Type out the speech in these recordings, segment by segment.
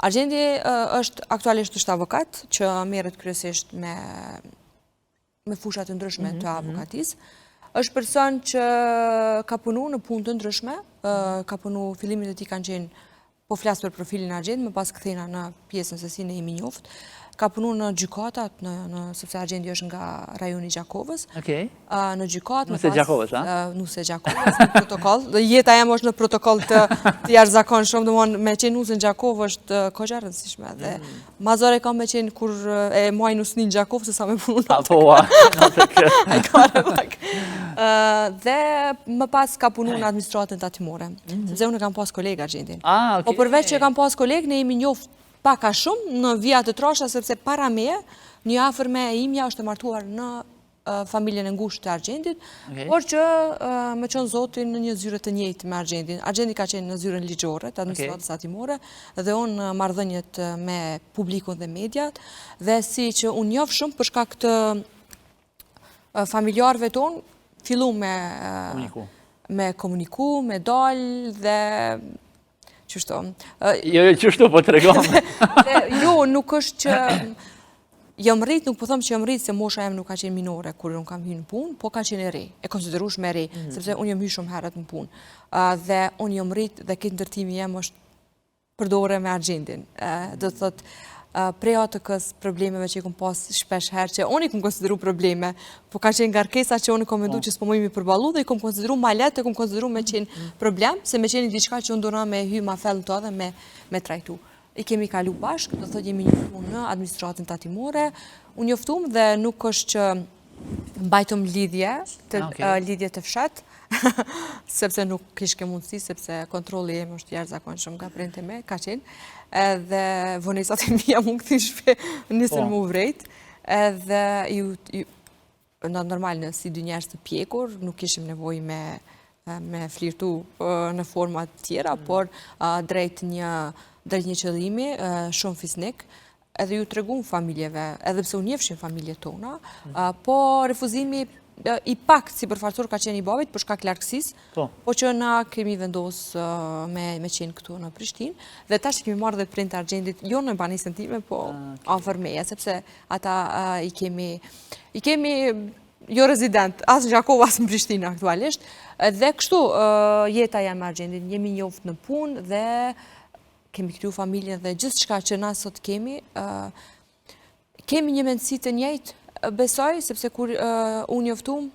Argjendi aktualisht është avokat që merret kryesisht me fushat të ndryshme të avokatisë. Është person që ka punu në punë të ndryshme, ka punu fillimin e tij kanë qenë, po flas për profilin e Argjendit, më pas kthena në pjesën se si ne jemi njoft. Ka punu në gjykatat, sepse Argjendi është nga rajoni i Gjakovës. Në gjykat, Nuse Gjakovës, a? Nuse Gjakovës, në protokoll. Jeta jam është në protokoll të jashtëzakonshëm, domthon me qenë nusën Gjakovë është kogja rëndësishme. Dhe mazore kam me qenë kur e muaj nusnin Gjakovë, se sa me punu dhe më pas ka punu në administratën tatimore. Sepse unë kam pas kolegë Argjendin. Po përveç që kam pas kolegë, ne jemi njoft paka shumë në vijat të trasha, sepse para meje, një afërme e imja është martuar në familjen e ngushtë të Argjendit, por që me qënë zotin në një zyre të njëjtë me Argjendin. Argjendi ka qenë në zyren ligjore, të administratës tatimore, dhe unë marrëdhëniet me publikun dhe mediat, dhe si që unë njoh shumë për shkak të familjarëve tonë, fillu me komuniku, me dalë dhe qështu. Jo, qështu po të regom. Jo, nuk është që jam rrit, nuk po thëmë që jam rrit se mosha jem nuk ka qenë minore kur unë kam hy në punë, po ka qenë e re, e konsiderush me re, sepse unë jam hy shumë herët në punë. Dhe unë jam rrit dhe këtë ndërtimi jem është përdore me Argjendin. Do të thotë, prej atëkës problemeve që i kom pas shpesh herë, që unë i kom konsideru probleme, po ka qenë ngarkesa që unë i kom mendu që s'po mëjmi përbalu dhe i kom konsideru ma letë, i kom konsideru me qenë problem, se me qenë i diçka që unë dona me hy ma fell në të dhe me trajtu. I kemi kalu bashkë, do thot jemi njoftu në administratën tatimore, unë njoftum dhe nuk është që mbajtëm lidhje të fshat, sepse nuk kishke mundësi, sepse kontroli jem është jashtëzakonshëm nga prente me, ka qenë, edhe vonesat e mija mund këthi shpe nisën më vrejt, edhe normal në si dy njerës të pjekur, nuk ishim nevoj me flirtu në format tjera, por drejt një qëllimi shumë fisnik, edhe ju të regun familjeve, edhe pse unë njefshin familje tona, po refuzimi i pak si përfartur ka qenë i babit për shkak largësis, po që na kemi vendos me qenë këtu në Prishtinë, dhe tash kemi marrë dhe print Argjendit, jo në banisën time, po afër meje, sepse ata i kemi jo rezident, as në Gjakovë, as në Prishtinë aktualisht, dhe kështu jeta jam me Argjendin, jemi njoft në punë dhe kemi kriju familjen dhe gjithë shka që na sot kemi një mendësi të njëjtë, besoj, sepse kur unë njoftum,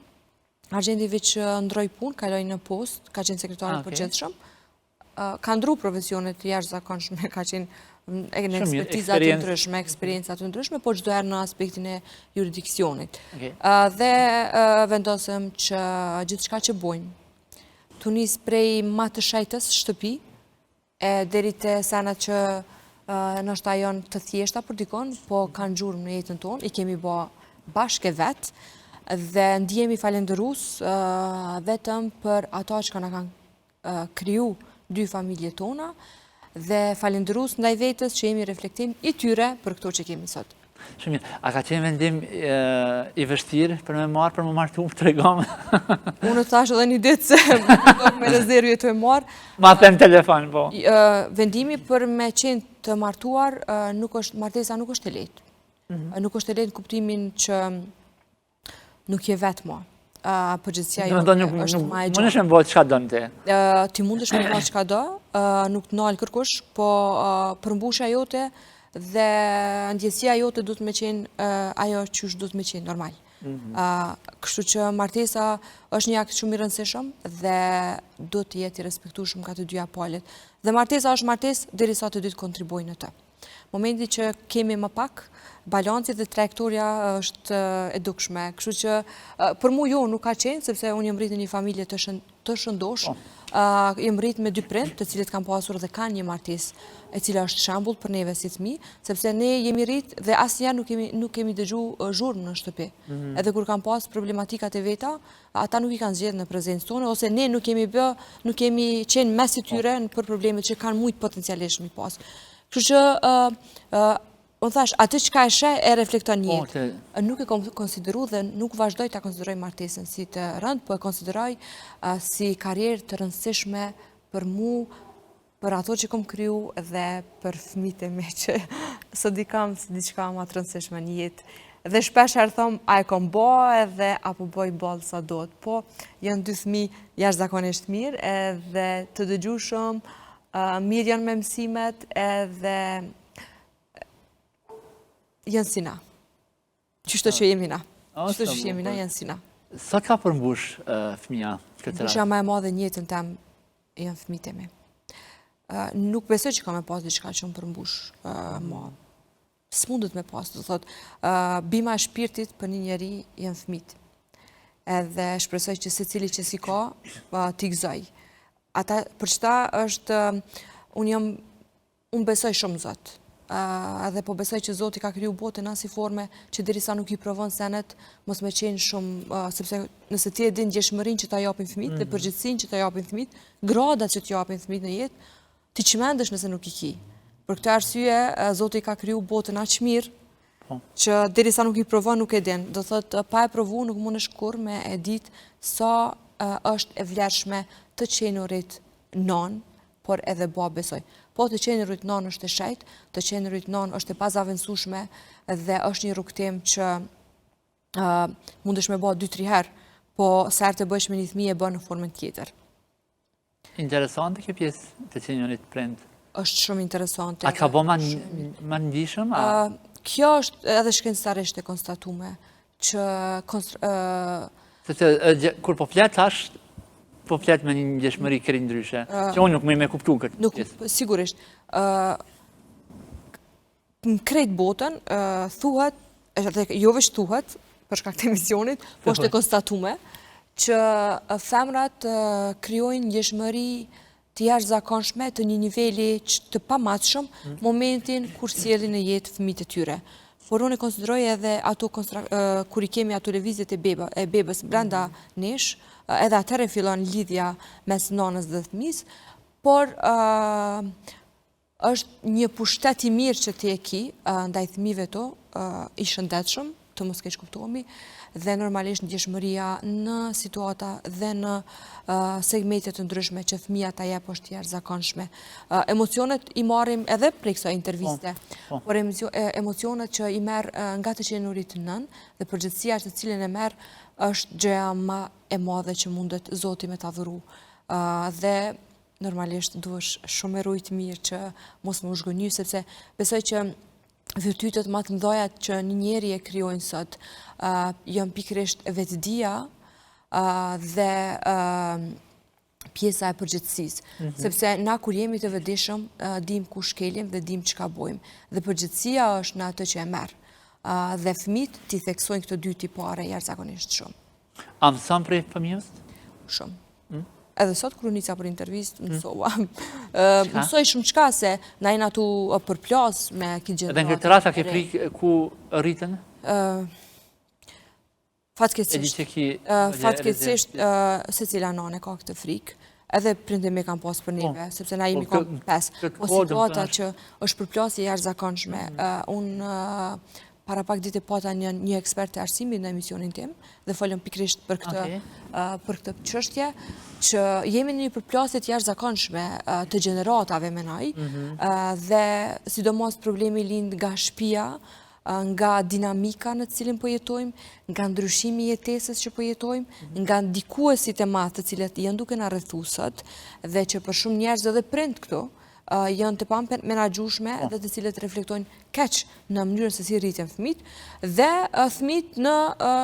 Argjendi veç ndroj punë, kaloj në post, ka qenë sekretarë përgjithshëm, ka ndru profesionet jashtëzakonshme, ka qenë në ekspertizat të ndryshme, eksperiencat të ndryshme, por çdo herë në aspektin e juridiksionit. Dhe vendosëm që gjithë shka që bojmë, të nis prej ma të shajtës shtëpi, deri te senat që nështë ajon të thjeshta për dikon, po kanë gjurëm në jetën tonë, i kemi bo bashkë e vetë dhe ndjemi falenderus vetëm për ato që kanë kriju dy familje tona dhe falenderus ndaj vetës që jemi reflektim i tyre për këto që kemi sot. Shumë mirë. A ka qenë vendim i vështirë për me martu, të regom? Unë të thash edhe një ditë se me rezervje të e marë. Ma them telefon, po. Vendimi për me qenë të martuar, martesa nuk është e lehtë. Nuk është e lehtë në kuptimin që nuk je vetë ma. Përgjithësia jote është ma e gjatë. Mund është me bëhet qka do në te? Ti mund është me bëhet qka do, nuk të nalë kërkush, po përmbusha jote dhe ndjesia jote du të me qenë ajo që është du të me qenë normal. Kështu që martesa është një akt shumë i rëndësishëm dhe du të jetë i respektueshëm ka të dyja palët. Dhe martesa është martesë derisa të dy të kontribuojnë në të. Momenti që kemi më pak, balanci dhe trajektoria është e dukshme. Kështu që për mu jo nuk ka qenë, sepse unë jam rritë në një familje të shëndosh, jam rritë me dy prind, të cilët kam pasur dhe kanë një martesë e cila është shembull për neve si fëmijë, sepse ne jemi rritë dhe asnjëherë nuk kemi dëgju zhurmë në shtëpi. Edhe kur kam pas problematikat e veta, ata nuk i kanë zgjedhur në prezencën tonë, ose ne nuk kemi qenë mes i tyre për problemet që kanë mujt potencialisht mi pas. Kështu që unë thash, atë që ka e sheh e reflekton jetë. Nuk e konsideru dhe nuk vazhdoj të konsideroj martesën si të rënd, po e konsideroj si karierë të rëndësishme për mu për ato që kom kryu dhe për fëmijët e mi që së di kam së diçka ma të rëndësishme në jetë. Dhe shpesh herë thom, a e kom bo edhe apo boj ballë sa do të. Po, janë dy fëmijë jashtëzakonisht mirë edhe të dëgjueshëm, mirë janë me mësimet edhe janë si na. Qështu që jemi na. Qështu që jemi na, janë si na. Sa ka përmbush fëmija këtë rast? Mbusha ma e madhe në jetën tem janë fëmijët e mi. Nuk besoj që ka me pas diçka që më përmbush ma. S'mundet me pas, do thot, bima e shpirtit për një njeri janë fëmijët. Edhe shpresoj që secili që si ka, t'i gëzoj. Ata, për çta është, unë besoj shumë Zot. Edhe po besoj që Zoti ka kriju botën në si forme që derisa nuk i provon senet, mos me qenë shumë, sepse nëse ti e din ndjeshmërinë që ta japin fëmijët, dhe përgjithsinë që ta japin fëmijët, gradat që t'japin fëmijët në jetë, ti çmendesh nëse nuk i ki. Për këtë arsye, Zoti ka kriju botën aq mirë, që derisa nuk i provon nuk e din. Do thotë, pa e provu nuk mundesh kurrë me e ditë sa është e vlerëshme të qenurit non, por edhe baba besoj. Po të qenurit non është e shejt, të qenurit non është e pazavendësueshme dhe është një rrugtim që mundesh me bë 2-3 herë, po sa herë të bësh me një fëmijë e bën në formën tjetër. Interesante kjo pjesë të qenurit prind. Është shumë interesante. A ka bo ma ndjeshëm? Kjo është edhe shkencëtarisht e konstatume, që kur po flet tash, po flet me një ndjeshmëri këri ndryshe, që unë nuk më me kuptu këtë pjesë. Sigurisht. Në krejt botën, thuhet, jo veç thuhet, për shkak të emisionit, po është e konstatume, që femrat krijojnë ndjeshmëri të jashtëzakonshme të një niveli të pamatshëm momentin kur sjellin në jetë fëmijët e tyre. Por unë e konsideroj edhe ato kur i kemi ato lëvizjet e bebës brenda nesh, edhe atëherë fillon lidhja mes nonës dhe fëmijës, por është një pushtet i mirë që ti e ki ndaj fëmijëve to, i shëndetshëm, të mos keq kuptohemi, dhe normalisht ndjeshmëria në situata dhe në segmentet të ndryshme që fëmija ta jep është jashtëzakonshme. Emocionet i marrim edhe prej kësaj interviste, por emocionet që i merr nga të qenurit nën dhe përgjithësia të cilën e merr është gjëja më e madhe që mundet Zoti me ta dhuru. Dhe normalisht duhesh shumë e rujt mirë që mos më zhgënjy, sepse besoj që virtytet më të mëdha që një njeri e krijojnë sot janë pikërisht vetëdia dhe pjesa e përgjithësisë. Sepse na kur jemi të vetëdijshëm, dim ku shkelim dhe dim çka bojmë. Dhe përgjithësia është në atë që e merr. Dhe fëmijët ti theksojnë këto dy tipare jashtëzakonisht shumë. A mëson prej fëmijës? Shumë. Edhe sot kur nica për intervistë, mësova. Mësoj shumë çka se na jena tu përplas me këtë gjë. Edhe në këtë rast a ke frikë ku rritën? Fatkeqësisht secila nane ka këtë frikë. Edhe prindë me kanë pas për neve, sepse na jemi kam 5. Po situata që është përplasje jashtëzakonshme. Unë para pak ditë pata një ekspert të arsimit në emisionin tim dhe folëm pikërisht për këtë çështje, që jemi në një përplasje të jashtëzakonshme të gjeneratave menaj, dhe sidomos problemi lind nga shtëpia, nga dinamika në cilin po jetojmë, nga ndryshimi i jetesës që po jetojmë, nga ndikuesit e madh të cilët janë duke na rrethuar dhe që për shumë njerëz edhe prind këtu janë të pamenagjueshme dhe të cilët reflektojnë keq në mënyrën se si rriten fëmijët dhe fëmijët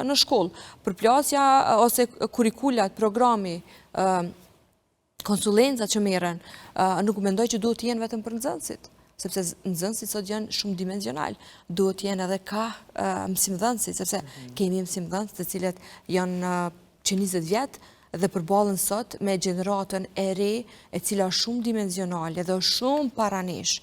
në shkollë. Përplasja ose kurrikulat, programi, konsulencat që merren, nuk mendoj që duhet të jenë vetëm për nxënësit, sepse nxënësit sot janë shumë dimensional. Duhet të jenë edhe ka mësimdhënësit, sepse kemi mësimdhënës të cilët janë që 20 vjet dhe përballën sot me gjeneratën e re, e cila është shumë dimensionale dhe është shumë paranesh.